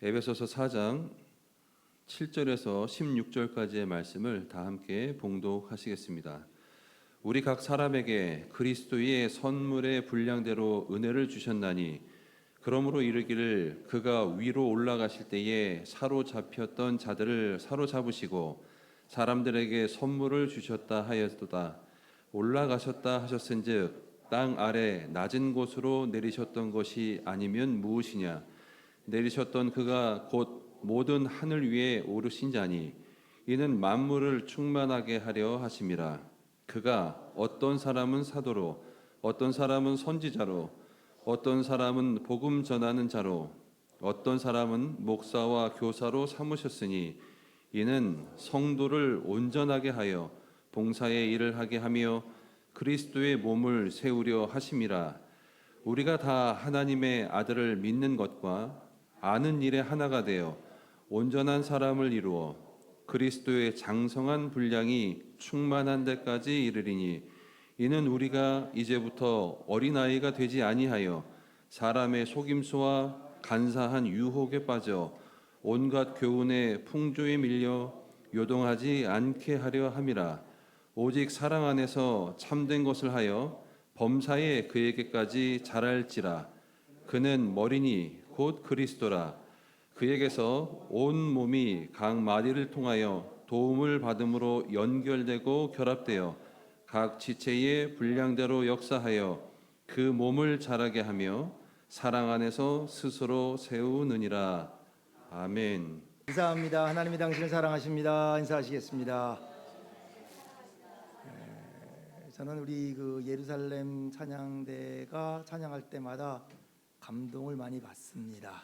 에베소서 4장 7절에서 16절까지의 말씀을 다 함께 봉독하시겠습니다. 우리 각 사람에게 그리스도의 선물의 분량대로 은혜를 주셨나니 그러므로 이르기를 그가 위로 올라가실 때에 사로잡혔던 자들을 사로잡으시고 사람들에게 선물을 주셨다 하였도다. 올라가셨다 하셨은즉 땅 아래 낮은 곳으로 내리셨던 것이 아니면 무엇이냐. 내리셨던 그가 곧 모든 하늘 위에 오르신 자니 이는 만물을 충만하게 하려 하심이라. 그가 어떤 사람은 사도로, 어떤 사람은 선지자로, 어떤 사람은 복음 전하는 자로, 어떤 사람은 목사와 교사로 삼으셨으니 이는 성도를 온전하게 하여 봉사의 일을 하게 하며 그리스도의 몸을 세우려 하심이라. 우리가 다 하나님의 아들을 믿는 것과 아는 일에 하나가 되어 온전한 사람을 이루어 그리스도의 장성한 분량이 충만한 데까지 이르리니 이는 우리가 이제부터 어린아이가 되지 아니하여 사람의 속임수와 간사한 유혹에 빠져 온갖 교훈의 풍조에 밀려 요동하지 않게 하려 함이라. 오직 사랑 안에서 참된 것을 하여 범사에 그에게까지 자랄지라. 그는 머리니 곧 그리스도라. 그에게서 온 몸이 각 마디를 통하여 도움을 받음으로 연결되고 결합되어 각 지체의 분량대로 역사하여 그 몸을 자라게 하며 사랑 안에서 스스로 세우느니라. 아멘. 감사합니다. 하나님이 당신을 사랑하십니다. 인사하시겠습니다. 저는 우리 그 예루살렘 찬양대가 찬양할 때마다 감동을 많이 받습니다.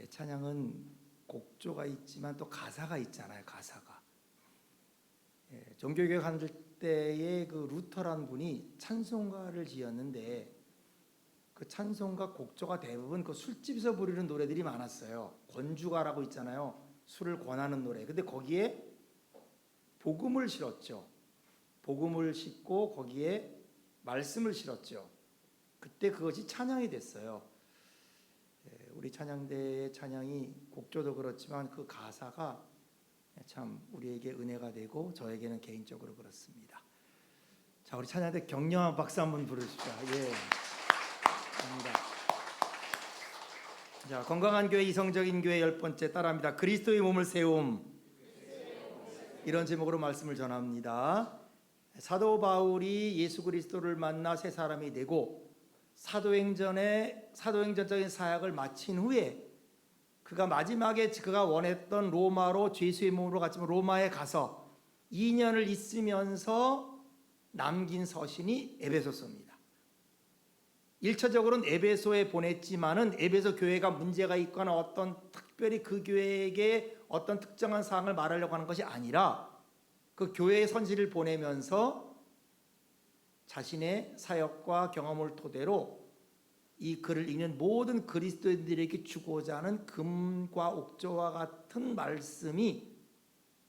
찬양은 곡조가 있지만 또 가사가 있잖아요. 가사가. 종교개혁 할 때에 그 루터란 분이 찬송가를 지었는데 그 찬송가 곡조가 대부분 그 술집에서 부르는 노래들이 많았어요. 권주가라고 있잖아요. 술을 권하는 노래. 근데 거기에 복음을 실었죠. 복음을 싣고 거기에 말씀을 실었죠. 그때 그것이 찬양이 됐어요. 우리 찬양대의 찬양이 곡조도 그렇지만 그 가사가 참 우리에게 은혜가 되고 저에게는 개인적으로 그렇습니다. 자, 우리 찬양대 격려한 박수 한번 부르십시오. 예. 감사합니다. 자, 건강한 교회, 이성적인 교회 10번째 따라합니다. 그리스도의 몸을 세움. 이런 제목으로 말씀을 전합니다. 사도 바울이 예수 그리스도를 만나 새 사람이 되고 사도행전적인 사역을 마친 후에 그가 마지막에 그가 원했던 로마로 죄수의 몸으로 갔지만 로마에 가서 2년을 있으면서 남긴 서신이 에베소서입니다. 1차적으로는 에베소에 보냈지만은 에베소 교회가 문제가 있거나 어떤 특별히 그 교회에게 어떤 특정한 사항을 말하려고 하는 것이 아니라 그 교회의 선지를 보내면서 자신의 사역과 경험을 토대로 이 글을 읽는 모든 그리스도인들에게 주고자 하는 금과 옥조와 같은 말씀이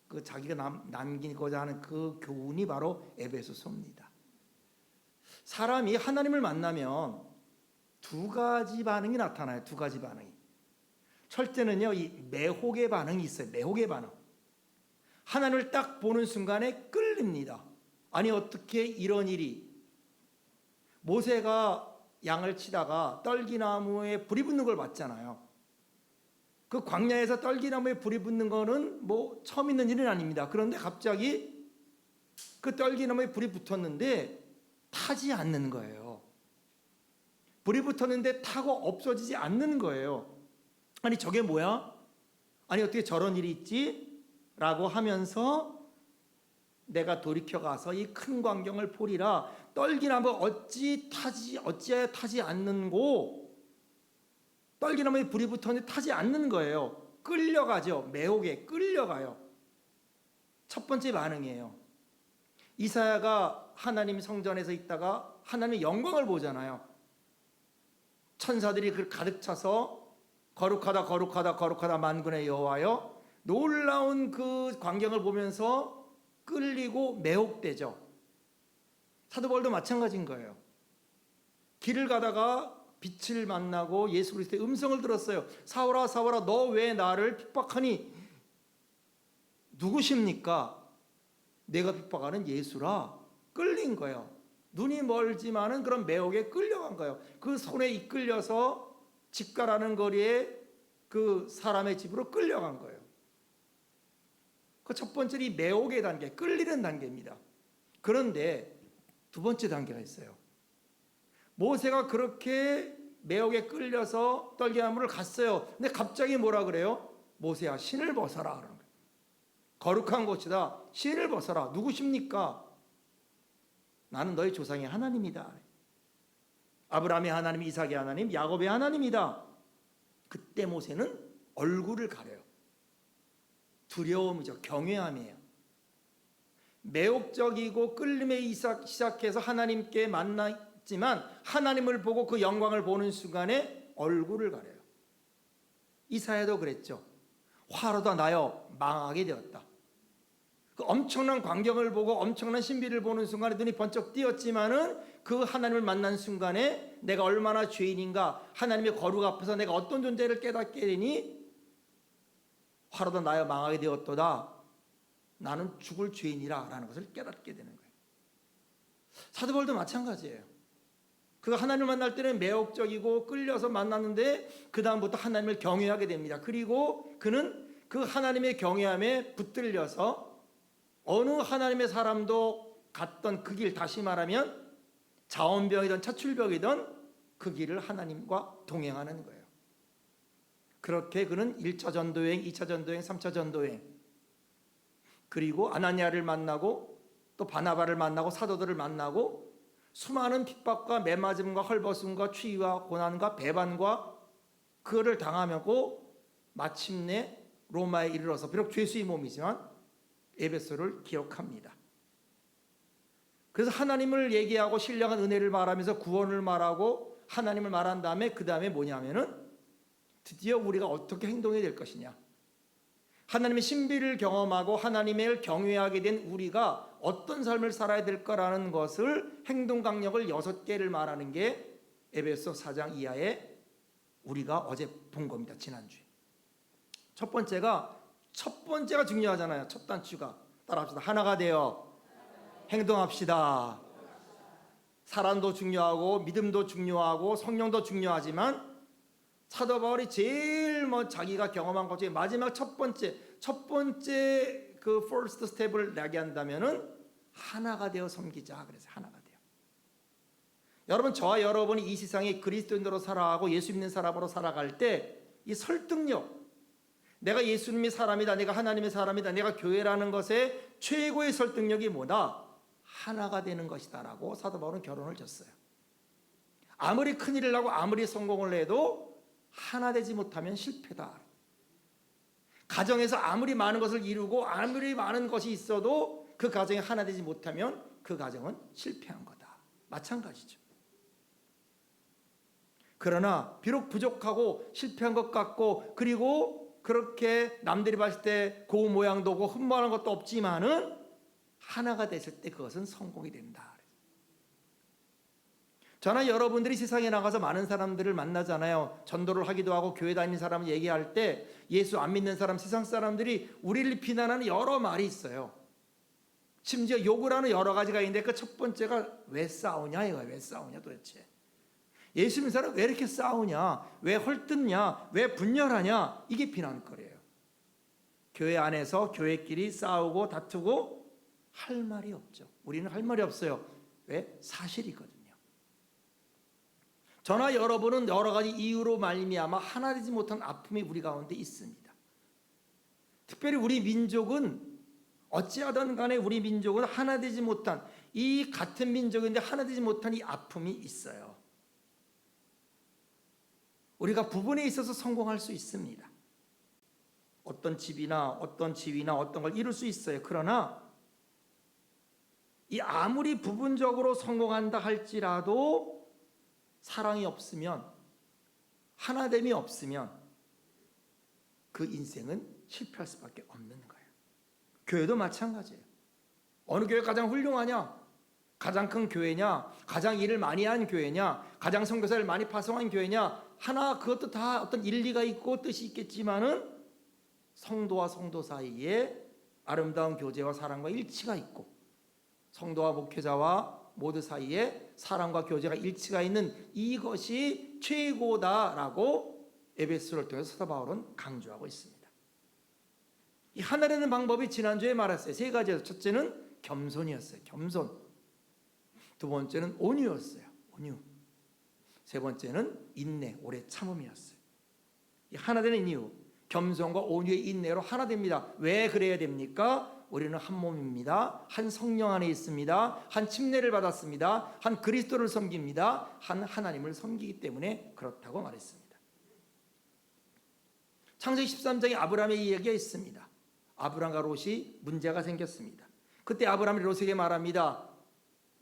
그 자기가 남기고자 하는 그 교훈이 바로 에베소서입니다. 사람이 하나님을 만나면 두 가지 반응이 나타나요. 두 가지 반응이. 첫째는요, 이 매혹의 반응이 있어요. 매혹의 반응. 하나님을 딱 보는 순간에 끌립니다. 아니 어떻게 이런 일이. 모세가 양을 치다가 떨기나무에 불이 붙는 걸 봤잖아요. 그 광야에서 떨기나무에 불이 붙는 거는 뭐 처음 있는 일은 아닙니다. 그런데 갑자기 그 떨기나무에 불이 붙었는데 타지 않는 거예요. 불이 붙었는데 타고 없어지지 않는 거예요. 아니 저게 뭐야? 아니 어떻게 저런 일이 있지? 라고 하면서 내가 돌이켜 가서 이 큰 광경을 보리라. 떨기나무 어찌하여 타지 않는고. 떨기나무에 불이 붙었는데 타지 않는 거예요. 끌려가죠. 매혹에 끌려가요. 첫 번째 반응이에요. 이사야가 하나님 성전에서 있다가 하나님의 영광을 보잖아요. 천사들이 가득 차서 거룩하다 거룩하다 거룩하다 만군의 여호와여, 놀라운 그 광경을 보면서 끌리고 매혹되죠. 사도 바울도 마찬가지인 거예요. 길을 가다가 빛을 만나고 예수 그리스도의 음성을 들었어요. 사울아 사울아 너 왜 나를 핍박하니? 누구십니까? 내가 핍박하는 예수라. 끌린 거예요. 눈이 멀지만은 그런 매혹에 끌려간 거예요. 그 손에 이끌려서 집가라는 거리에 그 사람의 집으로 끌려간 거예요. 그 첫 번째는 이 매혹의 단계, 끌리는 단계입니다. 그런데 두 번째 단계가 있어요. 모세가 그렇게 매혹에 끌려서 떨기나무를 갔어요. 근데 갑자기 뭐라 그래요? 모세야 신을 벗어라 그러는 거예요. 거룩한 곳이다. 신을 벗어라. 누구십니까? 나는 너희 조상의 하나님이다. 아브라함의 하나님, 이삭의 하나님, 야곱의 하나님이다. 그때 모세는 얼굴을 가려요. 두려움이죠. 경외함이에요. 매혹적이고 끌림에 시작해서 하나님께 만났지만 하나님을 보고 그 영광을 보는 순간에 얼굴을 가려요. 이사야도 그랬죠. 화로다 나여 망하게 되었다. 그 엄청난 광경을 보고 엄청난 신비를 보는 순간에 눈이 번쩍 띄었지만은 그 하나님을 만난 순간에 내가 얼마나 죄인인가, 하나님의 거룩 앞에서 내가 어떤 존재를 깨닫게 되니 화로다 나여 망하게 되었도다. 나는 죽을 죄인이라 라는 것을 깨닫게 되는 거예요. 사도 바울도 마찬가지예요. 그가 하나님을 만날 때는 매혹적이고 끌려서 만났는데 그 다음부터 하나님을 경외하게 됩니다. 그리고 그는 그 하나님의 경외함에 붙들려서 어느 하나님의 사람도 갔던 그 길, 다시 말하면 자원병이든 차출병이든 그 길을 하나님과 동행하는 거예요. 그렇게 그는 1차 전도여행, 2차 전도여행, 3차 전도여행, 그리고 아나니아를 만나고 또 바나바를 만나고 사도들을 만나고 수많은 핍박과 매맞음과 헐벗음과 추위와 고난과 배반과 그거를 당하고 마침내 로마에 이르러서 비록 죄수의 몸이지만 에베소를 기억합니다. 그래서 하나님을 얘기하고 신령한 은혜를 말하면서 구원을 말하고 하나님을 말한 다음에 그 다음에 뭐냐면은 드디어 우리가 어떻게 행동해야 될 것이냐, 하나님의 신비를 경험하고 하나님을 경외하게 된 우리가 어떤 삶을 살아야 될까라는 것을 행동 강령을 6개를 말하는 게 에베소 4장 이하에 우리가 어제 본 겁니다. 지난주에 첫 번째가 중요하잖아요. 첫 단추가 따라합시다. 하나가 되어 행동합시다. 사랑도 중요하고 믿음도 중요하고 성령도 중요하지만 사도 바울이 제일 자기가 경험한 것 중에 마지막 첫 번째 그 first 스텝을 이야기한다면은 하나가 되어 섬기자. 그래서 하나가 되어. 여러분, 저와 여러분이 이 세상에 그리스도인으로 살아가고 예수 믿는 사람으로 살아갈 때 이 설득력, 내가 예수님의 사람이다, 내가 하나님의 사람이다, 내가 교회라는 것의 최고의 설득력이 뭐다? 하나가 되는 것이다 라고 사도 바울은 결론을 졌어요. 아무리 큰일을 하고 아무리 성공을 해도 하나 되지 못하면 실패다. 가정에서 아무리 많은 것을 이루고 아무리 많은 것이 있어도 그 가정이 하나 되지 못하면 그 가정은 실패한 거다. 마찬가지죠. 그러나 비록 부족하고 실패한 것 같고 그리고 그렇게 남들이 봤을 때 고운 모양도 없고 흠모하는 것도 없지만은 하나가 됐을 때 그것은 성공이 된다. 저나 여러분들이 세상에 나가서 많은 사람들을 만나잖아요. 전도를 하기도 하고 교회 다니는 사람을 얘기할 때 예수 안 믿는 사람, 세상 사람들이 우리를 비난하는 여러 말이 있어요. 심지어 욕을 하는 여러 가지가 있는데 그 첫 번째가 왜 싸우냐 이거야. 왜 싸우냐 도대체. 예수 믿는 사람 왜 이렇게 싸우냐, 왜 헐뜯냐, 왜 분열하냐, 이게 비난거리예요. 교회 안에서 교회끼리 싸우고 다투고 할 말이 없죠. 우리는 할 말이 없어요. 왜? 사실이거든요. 저나 여러분은 여러 가지 이유로 말미암아 하나 되지 못한 아픔이 우리 가운데 있습니다. 특별히 우리 민족은 어찌하든 간에 우리 민족은 하나 되지 못한, 이 같은 민족인데 하나 되지 못한 이 아픔이 있어요. 우리가 부분에 있어서 성공할 수 있습니다. 어떤 집이나 어떤 지위나 어떤 걸 이룰 수 있어요. 그러나 이 아무리 부분적으로 성공한다 할지라도 사랑이 없으면, 하나됨이 없으면 그 인생은 실패할 수밖에 없는 거예요. 교회도 마찬가지예요. 어느 교회가 가장 훌륭하냐? 가장 큰 교회냐, 가장 일을 많이 한 교회냐, 가장 선교사를 많이 파송한 교회냐, 하나 그것도 다 어떤 일리가 있고 뜻이 있겠지만은 성도와 성도 사이에 아름다운 교제와 사랑과 일치가 있고, 성도와 목회자와 모두 사이에 사랑과 교제가 일치가 있는 이것이 최고다라고 에베소를 통해서 사도 바울은 강조하고 있습니다. 이 하나 되는 방법이 지난주에 말했어요. 세 가지에서 첫째는 겸손이었어요. 겸손. 두 번째는 온유였어요. 온유. 세 번째는 인내, 오래 참음이었어요. 이 하나 되는 이유, 겸손과 온유의 인내로 하나 됩니다. 왜 그래야 됩니까? 우리는 한 몸입니다. 한 성령 안에 있습니다. 한 침례를 받았습니다. 한 그리스도를 섬깁니다. 한 하나님을 섬기기 때문에 그렇다고 말했습니다. 창세기 13장에 아브라함의 이야기가 있습니다. 아브라함과 롯이 문제가 생겼습니다. 그때 아브라함이 롯에게 말합니다.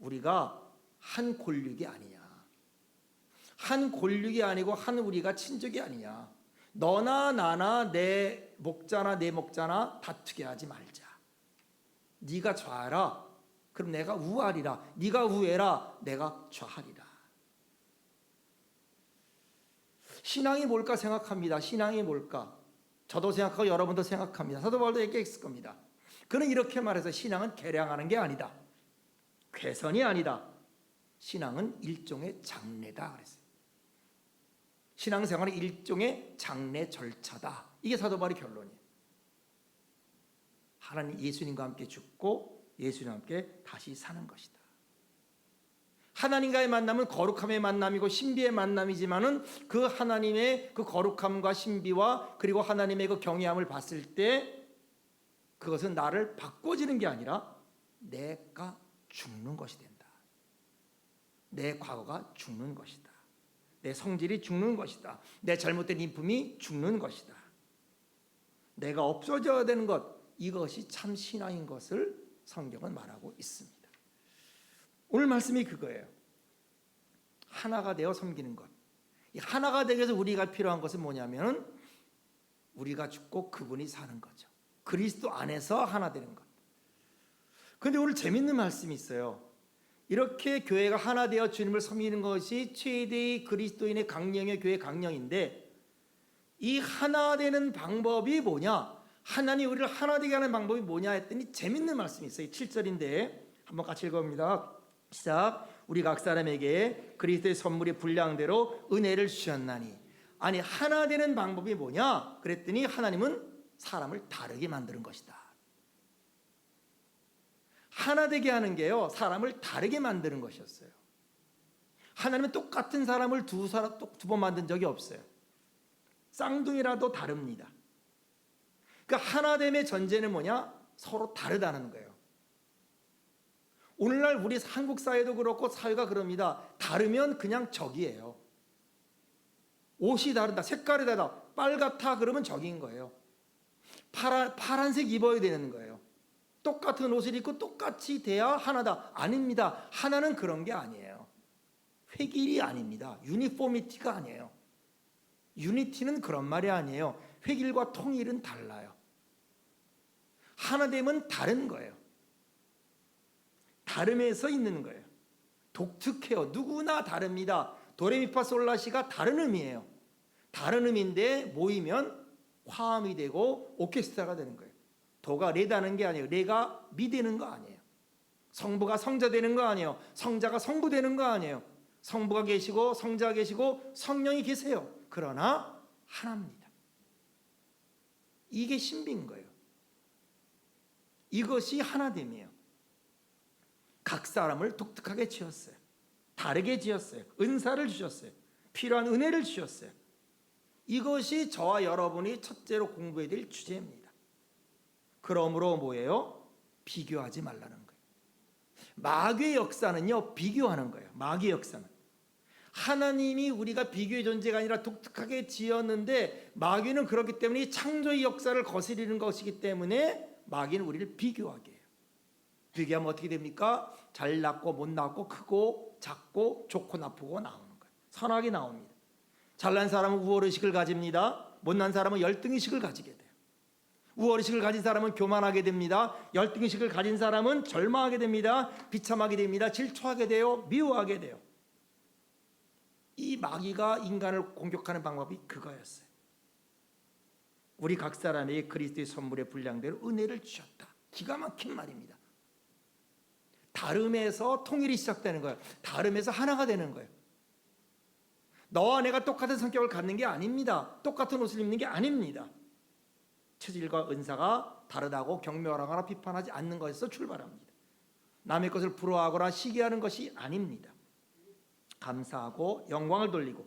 우리가 한 골육이 아니냐. 한 골육이 아니고 한 우리가 친족이 아니냐. 너나 나나 내 목자나 내 목자나 다투게 하지 말자. 네가 좌하라. 그럼 내가 우하리라. 네가 우해라. 내가 좌하리라. 신앙이 뭘까 생각합니다. 신앙이 뭘까? 저도 생각하고 여러분도 생각합니다. 사도 바울도 얘기했을 겁니다. 그는 이렇게 말해서 신앙은 계량하는 게 아니다. 궤선이 아니다. 신앙은 일종의 장례다 그랬어요. 신앙생활은 일종의 장례 절차다. 이게 사도 바울의 결론이에요. 하나님 예수님과 함께 죽고 예수님과 함께 다시 사는 것이다. 하나님과의 만남은 거룩함의 만남이고 신비의 만남이지만은 그 하나님의 그 거룩함과 신비와 그리고 하나님의 그 경외함을 봤을 때 그것은 나를 바꿔지는 게 아니라 내가 죽는 것이 된다. 내 과거가 죽는 것이다. 내 성질이 죽는 것이다. 내 잘못된 인품이 죽는 것이다. 내가 없어져야 되는 것, 이것이 참 신앙인 것을 성경은 말하고 있습니다. 오늘 말씀이 그거예요. 하나가 되어 섬기는 것. 이 하나가 되기 위해서 우리가 필요한 것은 뭐냐면 우리가 죽고 그분이 사는 거죠. 그리스도 안에서 하나 되는 것. 그런데 오늘 재밌는 말씀이 있어요. 이렇게 교회가 하나 되어 주님을 섬기는 것이 최대의 그리스도인의 강령의 교회 강령인데 이 하나 되는 방법이 뭐냐? 하나님 우리를 하나 되게 하는 방법이 뭐냐 했더니 재밌는 말씀이 있어요. 7절인데 한번 같이 읽어봅니다. 시작. 우리 각 사람에게 그리스도의 선물의 분량대로 은혜를 주셨나니. 아니 하나 되는 방법이 뭐냐? 그랬더니 하나님은 사람을 다르게 만드는 것이다. 하나 되게 하는 게요, 사람을 다르게 만드는 것이었어요. 하나님은 똑같은 사람을 두 번 만든 적이 없어요. 쌍둥이라도 다릅니다. 그러니까 하나됨의 전제는 뭐냐? 서로 다르다는 거예요. 오늘날 우리 한국 사회도 그렇고 사회가 그럽니다. 다르면 그냥 적이에요. 옷이 다르다, 색깔이 다르다, 빨갛다 그러면 적인 거예요. 파란색 입어야 되는 거예요. 똑같은 옷을 입고 똑같이 돼야 하나다. 아닙니다. 하나는 그런 게 아니에요. 획일이 아닙니다. 유니포미티가 아니에요. 유니티는 그런 말이 아니에요. 획일과 통일은 달라요. 하나 되면 다른 거예요. 다름에서 있는 거예요. 독특해요. 누구나 다릅니다. 도레미파솔라시가 다른 의미예요. 다른 의미인데 모이면 화음이 되고 오케스트라가 되는 거예요. 도가 레다는 게 아니에요. 레가 미 되는 거 아니에요. 성부가 성자 되는 거 아니에요. 성자가 성부 되는 거 아니에요. 성부가 계시고 성자가 계시고 성령이 계세요. 그러나 하나입니다. 이게 신비인 거예요. 이것이 하나됨이에요. 각 사람을 독특하게 지었어요. 다르게 지었어요. 은사를 주셨어요. 필요한 은혜를 주셨어요. 이것이 저와 여러분이 첫째로 공부해야 될 주제입니다. 그러므로 뭐예요? 비교하지 말라는 거예요. 마귀의 역사는요, 비교하는 거예요. 마귀의 역사는. 하나님이 우리가 비교의 존재가 아니라 독특하게 지었는데 마귀는 그렇기 때문에 이 창조의 역사를 거스리는 것이기 때문에 마귀는 우리를 비교하게 해요. 비교하면 어떻게 됩니까? 잘 낳고 못 낳고 크고 작고 좋고 나쁘고 나오는 거예요. 선악이 나옵니다. 잘난 사람은 우월의식을 가집니다. 못난 사람은 열등의식을 가지게 돼요. 우월의식을 가진 사람은 교만하게 됩니다. 열등의식을 가진 사람은 절망하게 됩니다. 비참하게 됩니다. 질투하게 돼요. 미워하게 돼요. 이 마귀가 인간을 공격하는 방법이 그거였어요. 우리 각 사람에게 그리스도의 선물의 분량대로 은혜를 주셨다. 기가 막힌 말입니다. 다름에서 통일이 시작되는 거예요. 다름에서 하나가 되는 거예요. 너와 내가 똑같은 성격을 갖는 게 아닙니다. 똑같은 옷을 입는 게 아닙니다. 체질과 은사가 다르다고 경멸하거나 비판하지 않는 것에서 출발합니다. 남의 것을 부러워하거나 시기하는 것이 아닙니다. 감사하고 영광을 돌리고,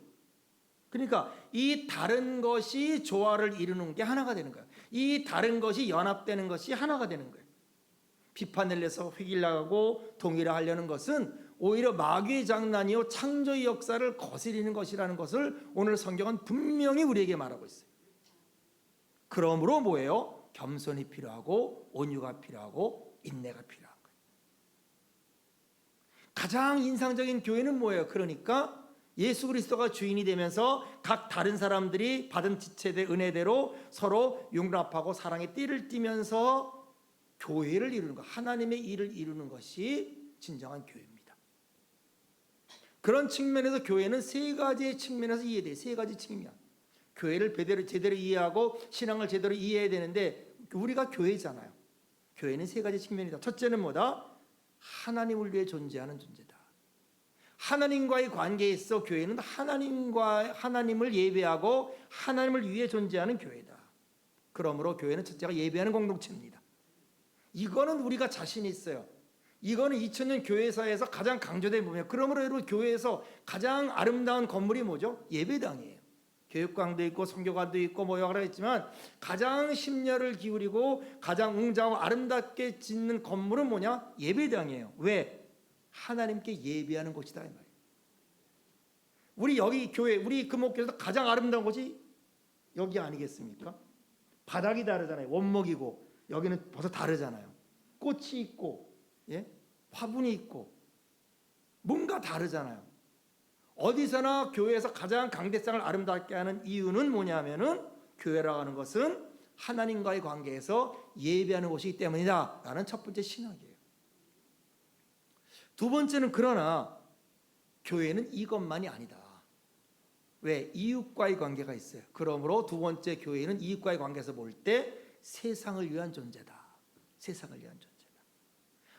그러니까 이 다른 것이 조화를 이루는 게 하나가 되는 거예요. 이 다른 것이 연합되는 것이 하나가 되는 거예요. 비판을 내서 획일나가고 동일화하려는 것은 오히려 마귀의 장난이요 창조의 역사를 거스리는 것이라는 것을 오늘 성경은 분명히 우리에게 말하고 있어요. 그러므로 뭐예요? 겸손이 필요하고 온유가 필요하고 인내가 필요한 거예요. 가장 인상적인 교회는 뭐예요? 그러니까 예수 그리스도가 주인이 되면서 각 다른 사람들이 받은 지체대 은혜대로 서로 용납하고 사랑의 띠를 띠면서 교회를 이루는 것, 하나님의 일을 이루는 것이 진정한 교회입니다. 그런 측면에서 교회는 세 가지의 측면에서 이해돼요. 세 가지 측면. 교회를 제대로 이해하고 신앙을 제대로 이해해야 되는데 우리가 교회잖아요. 교회는 세 가지 측면이다. 첫째는 뭐다? 하나님을 위해 존재하는 존재다. 하나님과의 관계에 있어 교회는 하나님을 예배하고 하나님을 위해 존재하는 교회다. 그러므로 교회는 첫째가 예배하는 공동체입니다. 이거는 우리가 자신 있어요. 이거는 2000년 교회사에서 가장 강조된 부분이에요. 그러므로 여러분 교회에서 가장 아름다운 건물이 뭐죠? 예배당이에요. 교육관도 있고 성교관도 있고 뭐 여러 가지 있지만 가장 심려를 기울이고 가장 웅장하고 아름답게 짓는 건물은 뭐냐? 예배당이에요. 왜? 하나님께 예배하는 곳이다 이 말이에요. 우리 여기 교회, 우리 금옥교회에서 가장 아름다운 곳이 여기 아니겠습니까? 바닥이 다르잖아요. 원목이고 여기는 벌써 다르잖아요. 꽃이 있고, 예? 화분이 있고, 뭔가 다르잖아요. 어디서나 교회에서 가장 강대상을 아름답게 하는 이유는 뭐냐면은 교회라고 하는 것은 하나님과의 관계에서 예배하는 곳이기 때문이다 라는 첫 번째 신학이에요. 두 번째는 그러나 교회는 이것만이 아니다. 왜? 이웃과의 관계가 있어요. 그러므로 두 번째 교회는 이웃과의 관계에서 볼 때 세상을 위한 존재다. 세상을 위한 존재다.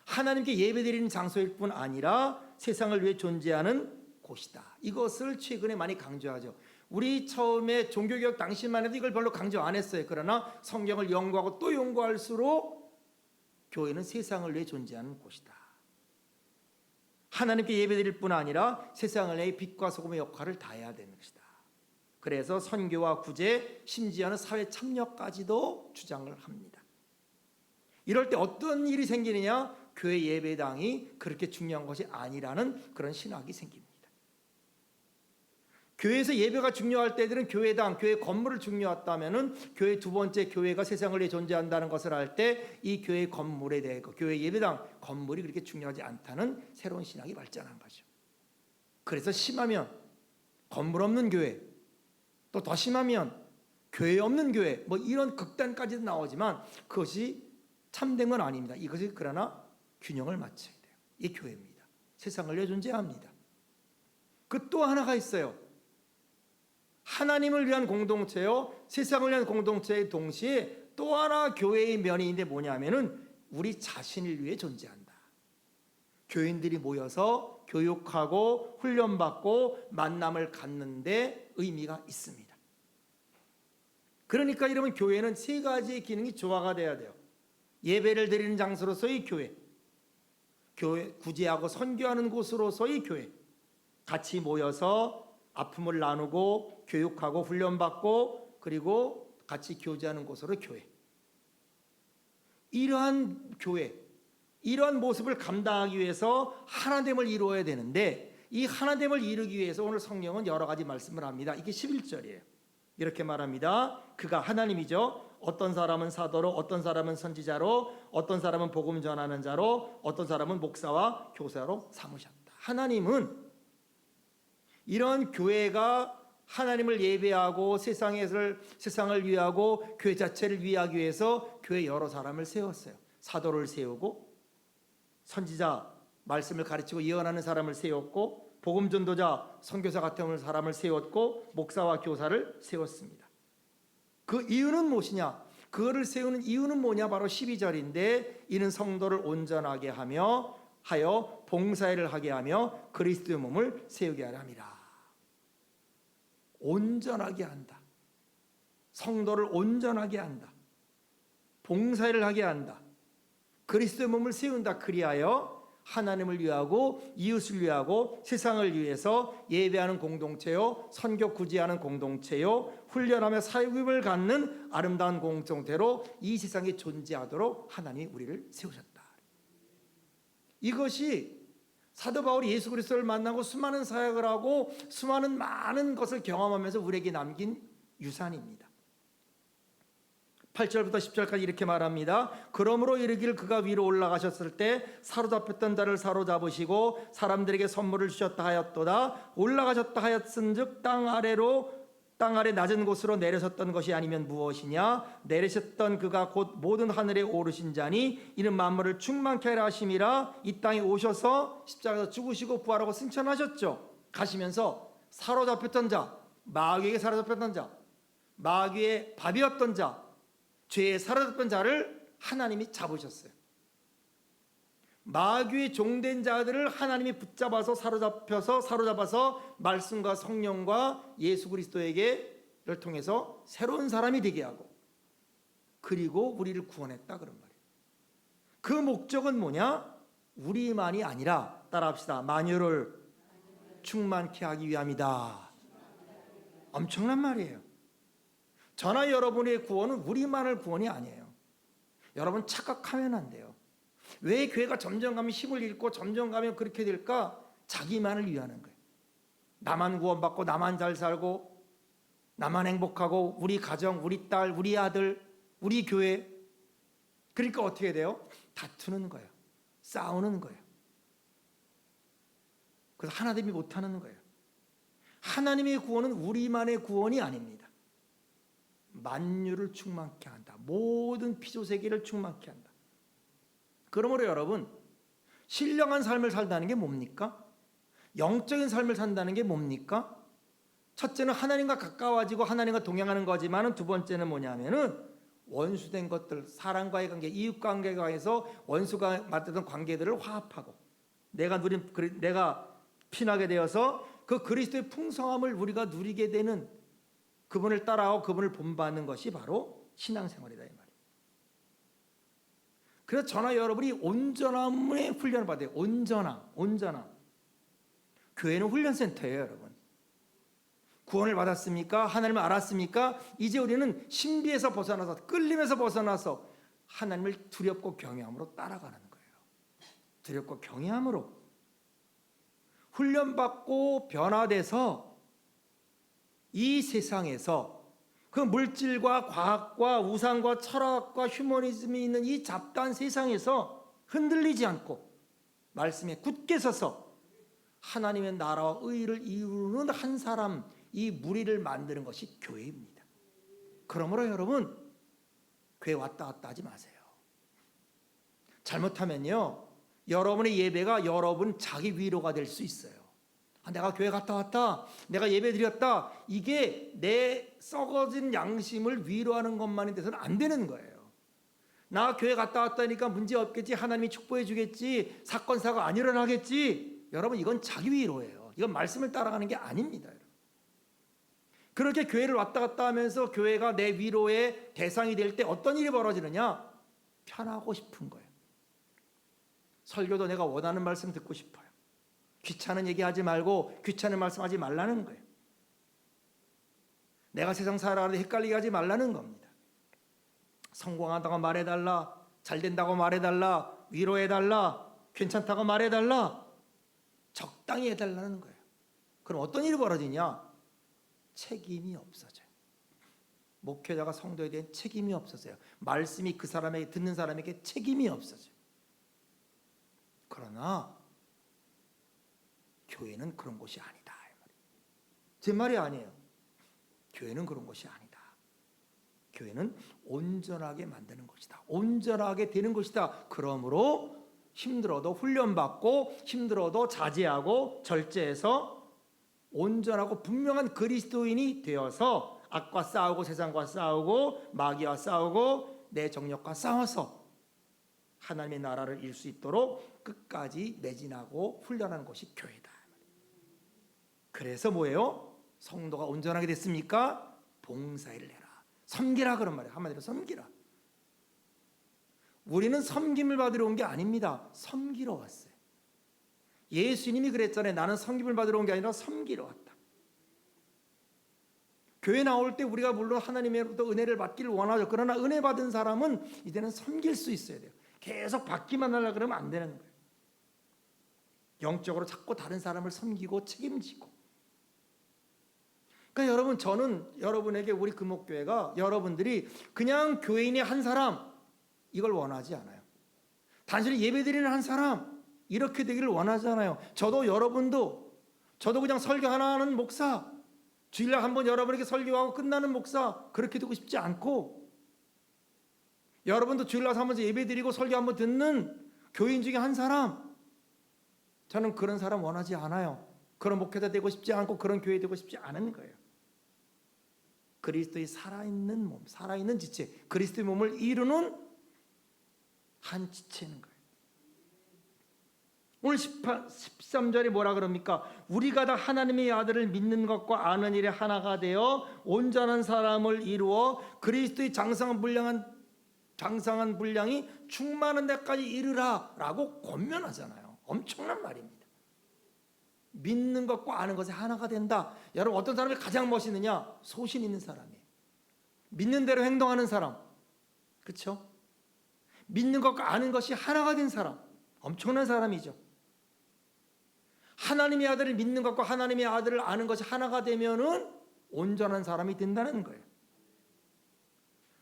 하나님께 예배드리는 장소일 뿐 아니라 세상을 위해 존재하는 곳이다. 이것을 최근에 많이 강조하죠. 우리 처음에 종교개혁 당시만 해도 이걸 별로 강조 안 했어요. 그러나 성경을 연구하고 또 연구할수록 교회는 세상을 위해 존재하는 곳이다. 하나님께 예배드릴 뿐 아니라 세상을 위해 빛과 소금의 역할을 다해야 되는 것이다. 그래서 선교와 구제, 심지어는 사회 참여까지도 주장을 합니다. 이럴 때 어떤 일이 생기느냐? 교회 예배당이 그렇게 중요한 것이 아니라는 그런 신학이 생깁니다. 교회에서 예배가 중요할 때들은 교회당, 교회 건물을 중요하다면은 교회 두 번째 교회가 세상을 위해 존재한다는 것을 알 때 이 교회 건물에 대해 교회 예배당 건물이 그렇게 중요하지 않다는 새로운 신학이 발전한 거죠. 그래서 심하면 건물 없는 교회, 또 더 심하면 교회 없는 교회, 뭐 이런 극단까지도 나오지만 그것이 참된 건 아닙니다. 이것이 그러나 균형을 맞춰야 돼요. 이 교회입니다. 세상을 위해 존재합니다. 그 또 하나가 있어요. 하나님을 위한 공동체요, 세상을 위한 공동체의 동시에 또 하나 교회의 면이 있는데 뭐냐면은 우리 자신을 위해 존재한다. 교인들이 모여서 교육하고 훈련받고 만남을 갖는데 의미가 있습니다. 그러니까 여러분 교회는 세 가지의 기능이 조화가 돼야 돼요. 예배를 드리는 장소로서의 교회, 구제하고 선교하는 곳으로서의 교회, 같이 모여서 아픔을 나누고 교육하고 훈련받고 그리고 같이 교제하는 곳으로 교회. 이러한 교회, 이러한 모습을 감당하기 위해서 하나됨을 이루어야 되는데 이 하나됨을 이루기 위해서 오늘 성경은 여러 가지 말씀을 합니다. 이게 11절이에요. 이렇게 말합니다. 그가 하나님이죠. 어떤 사람은 사도로, 어떤 사람은 선지자로, 어떤 사람은 복음 전하는 자로, 어떤 사람은 목사와 교사로 삼으셨다. 하나님은 이런 교회가 하나님을 예배하고 세상을 위하고 교회 자체를 위하기 위해서 교회 여러 사람을 세웠어요. 사도를 세우고 선지자 말씀을 가르치고 예언하는 사람을 세웠고 복음 전도자 선교사 같은 사람을 세웠고 목사와 교사를 세웠습니다. 그 이유는 무엇이냐? 그거를 세우는 이유는 뭐냐? 바로 12절인데 이는 성도를 온전하게 하여 봉사일을 하게 하며 그리스도의 몸을 세우게 하려 함이라. 온전하게 한다. 성도를 온전하게 한다. 봉사일을 하게 한다. 그리스도의 몸을 세운다. 그리하여 하나님을 위하고 이웃을 위하고 세상을 위해서 예배하는 공동체요, 선교 구제하는 공동체요, 훈련하며 사역을 갖는 아름다운 공동체로 이 세상에 존재하도록 하나님이 우리를 세우셨다. 이것이 사도 바울이 예수 그리스도를 만나고 수많은 사역을 하고 수많은 많은 것을 경험하면서 우리에게 남긴 유산입니다. 8절부터 10절까지 이렇게 말합니다. 그러므로 이르기를 그가 위로 올라가셨을 때 사로잡혔던 자를 사로잡으시고 사람들에게 선물을 주셨다 하였도다. 올라가셨다 하였은즉 땅 아래 낮은 곳으로 내려섰던 것이 아니면 무엇이냐? 내리셨던 그가 곧 모든 하늘에 오르신 자니 이는 만물을 충만케 하려 하심이라. 이 땅에 오셔서 십자가에서 죽으시고 부활하고 승천하셨죠. 가시면서 사로잡혔던 자, 마귀에게 사로잡혔던 자, 마귀의 밥이었던 자, 죄에 사로잡혔던 자를 하나님이 잡으셨어요. 마귀의 종된 자들을 하나님이 붙잡아서 사로잡아서 말씀과 성령과 예수 그리스도에게를 통해서 새로운 사람이 되게 하고 그리고 우리를 구원했다 그런 말이에요. 그 목적은 뭐냐? 우리만이 아니라 따라합시다. 만유를 충만케 하기 위함이다. 엄청난 말이에요. 저나 여러분의 구원은 우리만을 구원이 아니에요. 여러분 착각하면 안 돼요. 왜 교회가 점점 가면 힘을 잃고 점점 가면 그렇게 될까? 자기만을 위하는 거예요. 나만 구원받고 나만 잘 살고 나만 행복하고 우리 가정, 우리 딸, 우리 아들, 우리 교회. 그러니까 어떻게 돼요? 다투는 거예요. 싸우는 거예요. 그래서 하나님이 못하는 거예요. 하나님의 구원은 우리만의 구원이 아닙니다. 만유를 충만케 한다. 모든 피조세계를 충만케 한다. 그러므로 여러분, 신령한 삶을 살다는 게 뭡니까? 영적인 삶을 산다는 게 뭡니까? 첫째는 하나님과 가까워지고 하나님과 동행하는 거지만 두 번째는 뭐냐면은 원수된 것들, 사람과의 관계, 이웃 관계가 해서 원수가 맡았던 관계들을 화합하고 내가 피나게 되어서 그 그리스도의 풍성함을 우리가 누리게 되는 그분을 따라하고 그분을 본받는 것이 바로 신앙생활이다 이 말이에요. 그래서 저나 여러분이 온전함의 훈련을 받아요. 온전함. 교회는 훈련센터예요, 여러분. 구원을 받았습니까? 하나님을 알았습니까? 이제 우리는 신비에서 벗어나서 끌림에서 벗어나서 하나님을 두렵고 경외함으로 따라가는 거예요. 두렵고 경외함으로 훈련받고 변화돼서 이 세상에서 그 물질과 과학과 우상과 철학과 휴머니즘이 있는 이 잡다한 세상에서 흔들리지 않고 말씀에 굳게 서서 하나님의 나라와 의를 이루는 한 사람, 이 무리를 만드는 것이 교회입니다. 그러므로 여러분, 교회 왔다 갔다 하지 마세요. 잘못하면요, 여러분의 예배가 여러분 자기 위로가 될 수 있어요. 내가 교회 갔다 왔다, 내가 예배 드렸다, 이게 내 썩어진 양심을 위로하는 것만이 돼서는 안 되는 거예요. 나 교회 갔다 왔다니까 문제 없겠지, 하나님이 축복해 주겠지, 사건 사고가 안 일어나겠지. 여러분, 이건 자기 위로예요. 이건 말씀을 따라가는 게 아닙니다. 여러분. 그렇게 교회를 왔다 갔다 하면서 교회가 내 위로의 대상이 될 때 어떤 일이 벌어지느냐? 편하고 싶은 거예요. 설교도 내가 원하는 말씀 듣고 싶어요. 귀찮은 얘기하지 말고 귀찮은 말씀하지 말라는 거예요. 내가 세상 살아가는데 헷갈리게 하지 말라는 겁니다. 성공한다고 말해달라, 잘 된다고 말해달라, 위로해달라, 괜찮다고 말해달라, 적당히 해달라는 거예요. 그럼 어떤 일이 벌어지냐? 책임이 없어져요. 목회자가 성도에 대한 책임이 없어져요. 말씀이 그 사람에게, 듣는 사람에게 책임이 없어져요. 그러나 교회는 그런 곳이 아니다. 제 말이 아니에요. 교회는 그런 것이 아니다. 교회는 온전하게 만드는 것이다. 온전하게 되는 것이다. 그러므로 힘들어도 훈련받고 힘들어도 자제하고 절제해서 온전하고 분명한 그리스도인이 되어서 악과 싸우고 세상과 싸우고 마귀와 싸우고 내 정력과 싸워서 하나님의 나라를 이룰 수 있도록 끝까지 매진하고 훈련하는 것이 교회다. 그래서 뭐예요? 성도가 온전하게 됐습니까? 봉사일을 해라. 섬기라 그런 말이에요. 한마디로 섬기라. 우리는 섬김을 받으러 온 게 아닙니다. 섬기러 왔어요. 예수님이 그랬잖아요. 나는 섬김을 받으러 온 게 아니라 섬기러 왔다. 교회 나올 때 우리가 물론 하나님으로부터 은혜를 받기를 원하죠. 그러나 은혜 받은 사람은 이제는 섬길 수 있어야 돼요. 계속 받기만 하려고 그러면 안 되는 거예요. 영적으로 자꾸 다른 사람을 섬기고 책임지고. 그러니까 여러분, 저는 여러분에게 우리 금옥교회가 여러분들이 그냥 교회인의 한 사람 이걸 원하지 않아요. 단순히 예배드리는 한 사람 이렇게 되기를 원하지 않아요. 저도 여러분도 저도 그냥 설교 하나 하는 목사, 주일날 한번 여러분에게 설교하고 끝나는 목사 그렇게 되고 싶지 않고, 여러분도 주일날 한번 예배드리고 설교 한번 듣는 교인 중에 한 사람, 저는 그런 사람 원하지 않아요. 그런 목회자 되고 싶지 않고 그런 교회 되고 싶지 않은 거예요. 그리스도의 살아있는 몸, 살아있는 지체, 그리스도의 몸을 이루는 한 지체인 거예요. 오늘 13절에 뭐라 그럽니까? 우리가 다 하나님의 아들을 믿는 것과 아는 일에 하나가 되어 온전한 사람을 이루어 그리스도의 장성한 분량이 충만한 데까지 이르라 라고 권면하잖아요. 엄청난 말입니다. 믿는 것과 아는 것이 하나가 된다. 여러분, 어떤 사람이 가장 멋있느냐? 소신 있는 사람이에요. 믿는 대로 행동하는 사람, 그렇죠? 믿는 것과 아는 것이 하나가 된 사람, 엄청난 사람이죠. 하나님의 아들을 믿는 것과 하나님의 아들을 아는 것이 하나가 되면은 온전한 사람이 된다는 거예요.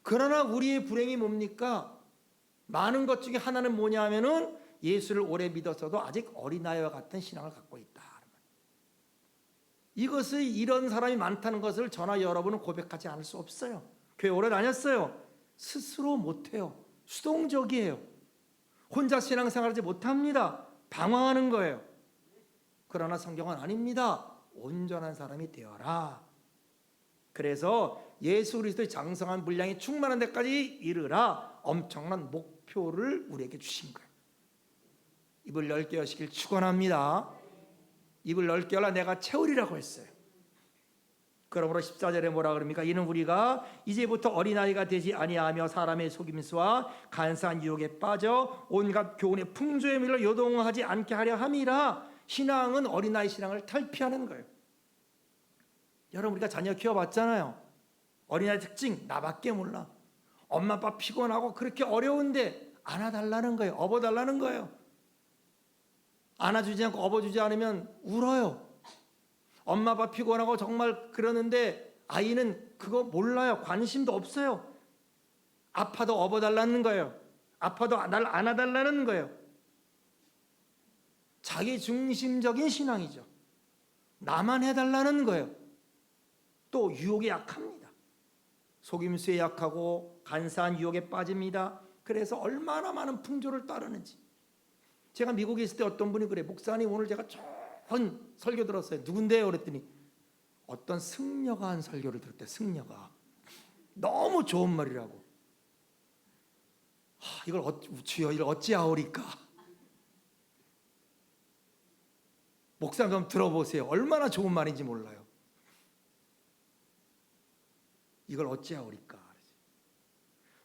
그러나 우리의 불행이 뭡니까? 많은 것 중에 하나는 뭐냐 하면은 예수를 오래 믿었어도 아직 어린아이와 같은 신앙을 갖고 있다. 이것을, 이런 사람이 많다는 것을 저나 여러분은 고백하지 않을 수 없어요. 교회 오래 다녔어요. 스스로 못해요. 수동적이에요. 혼자 신앙생활하지 못합니다. 방황하는 거예요. 그러나 성경은 아닙니다. 온전한 사람이 되어라. 그래서 예수 그리스도의 장성한 분량이 충만한 데까지 이르라. 엄청난 목표를 우리에게 주신 거예요. 입을 넓게 여시길 축원합니다. 입을 넓게 열라 내가 채우리라고 했어요. 그러므로 14절에 뭐라 그럽니까? 이는 우리가 이제부터 어린아이가 되지 아니하며 사람의 속임수와 간사한 유혹에 빠져 온갖 교훈의 풍조에 밀려 요동하지 않게 하려 함이라. 신앙은 어린아이 신앙을 탈피하는 거예요. 여러분, 우리가 자녀 키워봤잖아요. 어린아이 특징 나밖에 몰라. 엄마 아빠 피곤하고 그렇게 어려운데 안아달라는 거예요. 업어달라는 거예요. 안아주지 않고 업어주지 않으면 울어요. 엄마 아빠 피곤하고 정말 그러는데 아이는 그거 몰라요. 관심도 없어요. 아파도 업어달라는 거예요. 아파도 날 안아달라는 거예요. 자기 중심적인 신앙이죠. 나만 해달라는 거예요. 또 유혹에 약합니다. 속임수에 약하고 간사한 유혹에 빠집니다. 그래서 얼마나 많은 풍조를 따르는지. 제가 미국에 있을 때 어떤 분이 그래, 목사님 오늘 제가 좋은 설교 들었어요. 누군데요? 그랬더니 어떤 승려가 한 설교를 들었대. 승려가 너무 좋은 말이라고. 주여 이걸 어찌하오리까. 목사님 좀 들어보세요. 얼마나 좋은 말인지 몰라요. 이걸 어찌하오리까.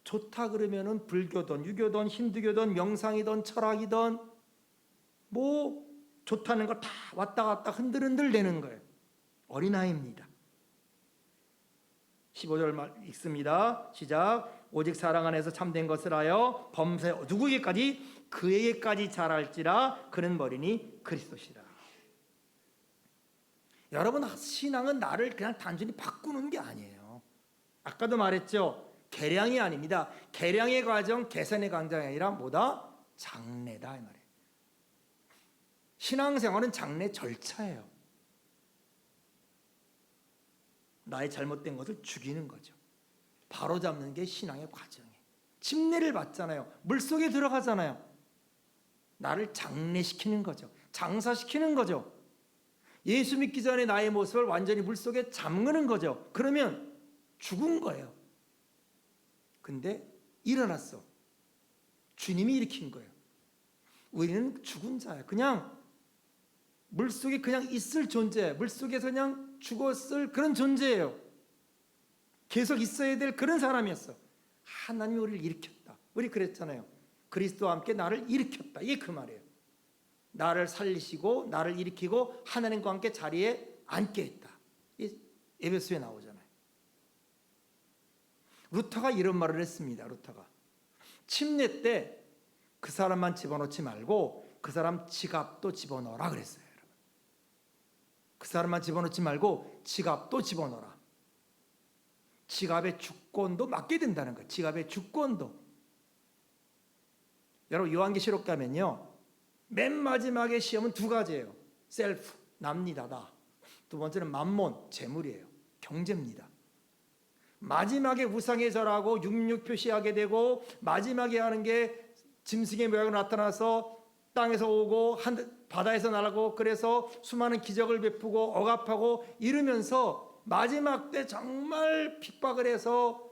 좋다 그러면은 불교든 유교든 힌두교든 명상이든 철학이든 뭐 좋다는 거 다 왔다 갔다 흔들흔들 되는 거예요. 어린아이입니다. 15절 말 읽습니다. 시작. 오직 사랑 안에서 참된 것을 하여 범사에 누구에게까지? 그에게까지 잘할지라. 그는 머리니 그리스도시라. 여러분, 신앙은 나를 그냥 단순히 바꾸는 게 아니에요. 아까도 말했죠. 계량이 아닙니다. 계량의 과정, 개선의 과정이 아니라 뭐다? 장래다 이 말이에요. 신앙생활은 장래 절차예요. 나의 잘못된 것을 죽이는 거죠. 바로 잡는 게 신앙의 과정이에요. 침례를 받잖아요. 물속에 들어가잖아요. 나를 장례시키는 거죠. 장사시키는 거죠. 예수 믿기 전에 나의 모습을 완전히 물속에 잠그는 거죠. 그러면 죽은 거예요. 근데 일어났어. 주님이 일으킨 거예요. 우리는 죽은 자야. 그냥 물속에 그냥 있을 존재, 물속에서 그냥 죽었을 그런 존재예요. 계속 있어야 될 그런 사람이었어. 하나님이 우리를 일으켰다. 우리 그랬잖아요. 그리스도와 함께 나를 일으켰다. 이게 그 말이에요. 나를 살리시고 나를 일으키고 하나님과 함께 자리에 앉게 했다. 이 에베소에 나오잖아요. 루터가 이런 말을 했습니다. 루터가 침례 때 그 사람만 집어넣지 말고 그 사람 지갑도 집어넣어라 그랬어요. 여러분. 그 사람만 집어넣지 말고 지갑도 집어넣어라. 지갑의 주권도 맡게 된다는 거예요. 지갑의 주권도. 여러분 요한계시록 가면요, 맨 마지막에 시험은 두 가지예요. 셀프, 납니다. 나. 두 번째는 만몬, 재물이에요. 경제입니다. 마지막에 우상에 절하고 육육 표시하게 되고 마지막에 하는 게 짐승의 모양으로 나타나서 땅에서 오고 바다에서 날고 그래서 수많은 기적을 베푸고 억압하고 이러면서 마지막 때 정말 핍박을 해서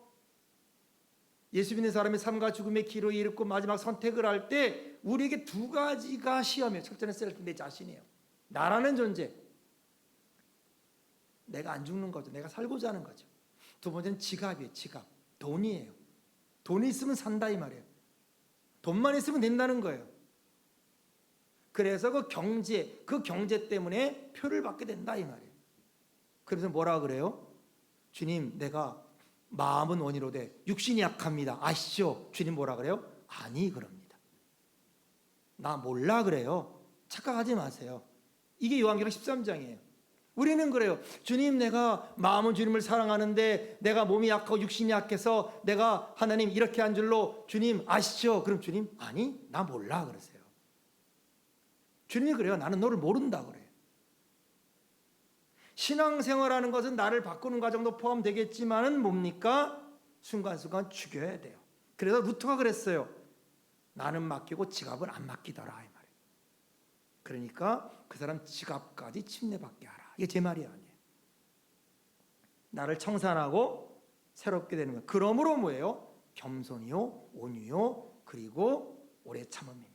예수 믿는 사람이 삶과 죽음의 길로 이르고 마지막 선택을 할 때 우리에게 두 가지가 시험이에요. 첫째는 셀프, 내 자신이에요. 나라는 존재. 내가 안 죽는 거죠. 내가 살고자 하는 거죠. 두 번째는 지갑이에요. 지갑. 돈이에요. 돈이 있으면 산다 이 말이에요. 돈만 있으면 된다는 거예요. 그래서 그 경제 때문에 표를 받게 된다 이 말이에요. 그래서 뭐라 그래요? 주님, 내가 마음은 원이로되 육신이 약합니다. 아시죠? 주님 뭐라 그래요? 아니 그럽니다. 나 몰라 그래요. 착각하지 마세요. 이게 요한계시록 13장이에요. 우리는 그래요. 주님, 내가 마음은 주님을 사랑하는데 내가 몸이 약하고 육신이 약해서 내가 하나님 이렇게 한 줄로 주님 아시죠? 그럼 주님 아니 나 몰라 그러세요. 주님이 그래요. 나는 너를 모른다 그래요. 신앙생활하는 것은 나를 바꾸는 과정도 포함되겠지만은 뭡니까? 순간순간 죽여야 돼요. 그래서 루터가 그랬어요. 나는 맡기고 지갑은 안 맡기더라 이 말이에요. 그러니까 그 사람 지갑까지 침례받게 하라. 이게 제 말이 아니에요. 나를 청산하고 새롭게 되는 거예요. 그러므로 뭐예요? 겸손이요, 온유요, 그리고 오래 참음입니다.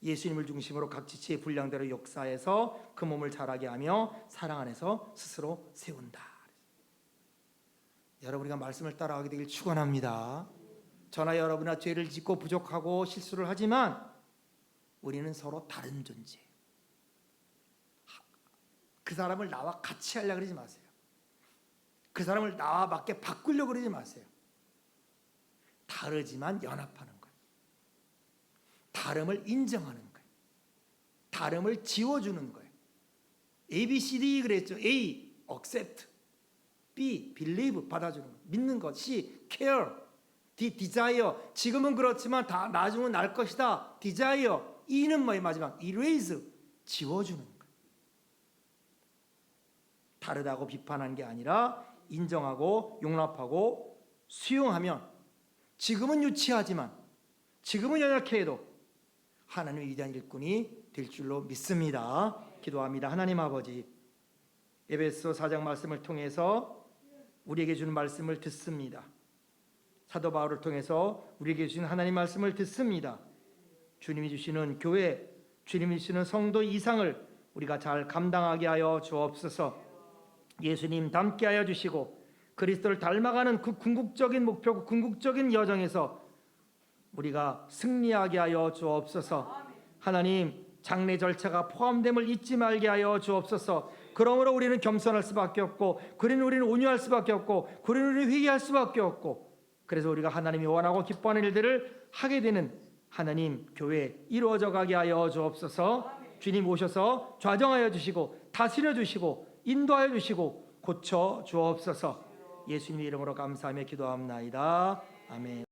예수님을 중심으로 각 지체의 분량대로 역사해서 그 몸을 자라게 하며 사랑 안에서 스스로 세운다. 여러분, 우리가 말씀을 따라가게 되길 축원합니다. 저나 여러분이나 죄를 짓고 부족하고 실수를 하지만 우리는 서로 다른 존재예요. 그 사람을 나와 같이 하려고 그러지 마세요. 그 사람을 나와 맞게 바꾸려고 그러지 마세요. 다르지만 연합하는 거예요. 다름을 인정하는 거예요. 다름을 지워주는 거예요. A, B, C, D 그랬죠. A, accept. B, believe, 받아주는 거. 믿는 것. C, care. D, desire. 지금은 그렇지만 다 나중은 날 것이다. desire. E는 뭐예요? 마지막. erase. 지워주는 거예요. 다르다고 비판한 게 아니라 인정하고 용납하고 수용하면 지금은 유치하지만 지금은 연약해도 하나님의 위대한 일꾼이 될 줄로 믿습니다. 기도합니다. 하나님 아버지, 에베소 4장 말씀을 통해서 우리에게 주는 말씀을 듣습니다. 사도 바울을 통해서 우리에게 주신 하나님 말씀을 듣습니다. 주님이 주시는 교회, 주님이 주시는 성도 이상을 우리가 잘 감당하게 하여 주옵소서. 예수님 닮게 하여 주시고 그리스도를 닮아가는 그 궁극적인 목표, 그 궁극적인 여정에서 우리가 승리하게 하여 주옵소서. 하나님, 장례 절차가 포함됨을 잊지 말게 하여 주옵소서. 그러므로 우리는 겸손할 수밖에 없고, 그러니 우리는 온유할 수밖에 없고, 그러니 우리는 회개할 수밖에 없고, 그래서 우리가 하나님이 원하고 기뻐하는 일들을 하게 되는 하나님 교회 이루어져 가게 하여 주옵소서. 주님 오셔서 좌정하여 주시고 다스려 주시고 인도하여 주시고 고쳐 주옵소서. 예수님의 이름으로 감사하며 기도합나이다. 아멘.